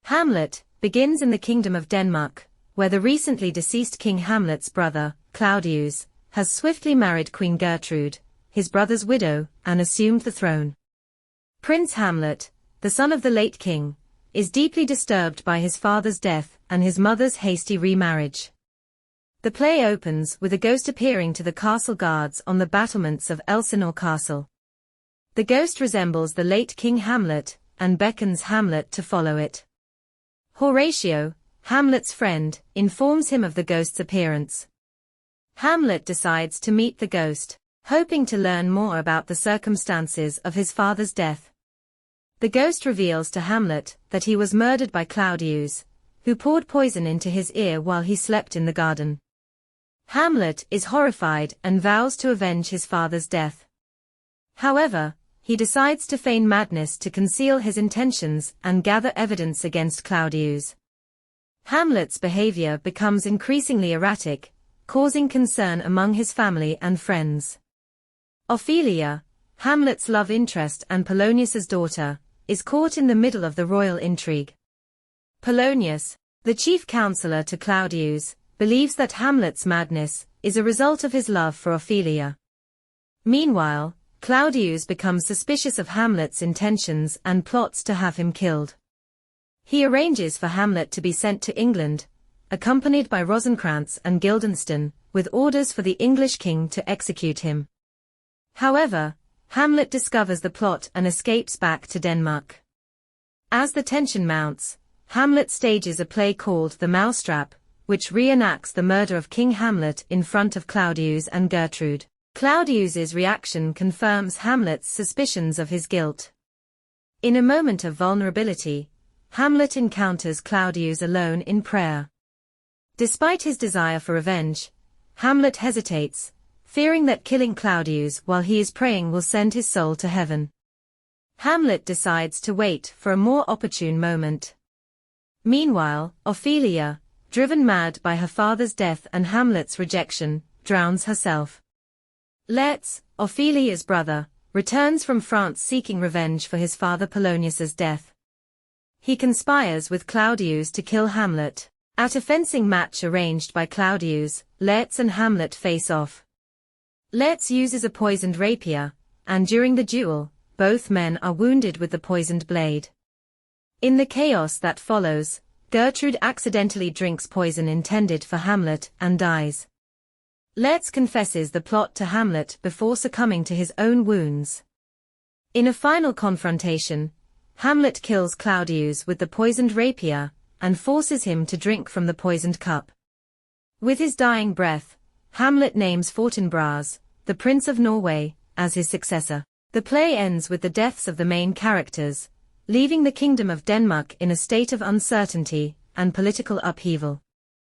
Hamlet begins in the Kingdom of Denmark, where the recently deceased King Hamlet's brother, Claudius, has swiftly married Queen Gertrude, his brother's widow, and assumed the throne. Prince Hamlet, the son of the late king, is deeply disturbed by his father's death and his mother's hasty remarriage. The play opens with a ghost appearing to the castle guards on the battlements of Elsinore Castle. The ghost resembles the late King Hamlet and beckons Hamlet to follow it. Horatio, Hamlet's friend, informs him of the ghost's appearance. Hamlet decides to meet the ghost, hoping to learn more about the circumstances of his father's death. The ghost reveals to Hamlet that he was murdered by Claudius, who poured poison into his ear while he slept in the garden. Hamlet is horrified and vows to avenge his father's death. However, he decides to feign madness to conceal his intentions and gather evidence against Claudius. Hamlet's behavior becomes increasingly erratic, causing concern among his family and friends. Ophelia, Hamlet's love interest and Polonius's daughter, is caught in the middle of the royal intrigue. Polonius, the chief counselor to Claudius, believes that Hamlet's madness is a result of his love for Ophelia. Meanwhile, Claudius becomes suspicious of Hamlet's intentions and plots to have him killed. He arranges for Hamlet to be sent to England, accompanied by Rosencrantz and Guildenstern, with orders for the English king to execute him. However, Hamlet discovers the plot and escapes back to Denmark. As the tension mounts, Hamlet stages a play called The Mousetrap, which reenacts the murder of King Hamlet in front of Claudius and Gertrude. Claudius's reaction confirms Hamlet's suspicions of his guilt. In a moment of vulnerability, Hamlet encounters Claudius alone in prayer. Despite his desire for revenge, Hamlet hesitates, fearing that killing Claudius while he is praying will send his soul to heaven. Hamlet decides to wait for a more opportune moment. Meanwhile, Ophelia, driven mad by her father's death and Hamlet's rejection, drowns herself. Ophelia's brother, returns from France seeking revenge for his father Polonius's death. He conspires with Claudius to kill Hamlet. At a fencing match arranged by Claudius, Let's and Hamlet face off. Let's uses a poisoned rapier, and during the duel, both men are wounded with the poisoned blade. In the chaos that follows, Gertrude accidentally drinks poison intended for Hamlet and dies. Let's confesses the plot to Hamlet before succumbing to his own wounds. In a final confrontation, Hamlet kills Claudius with the poisoned rapier, and forces him to drink from the poisoned cup. With his dying breath, Hamlet names Fortinbras, the Prince of Norway, as his successor. The play ends with the deaths of the main characters, leaving the Kingdom of Denmark in a state of uncertainty and political upheaval.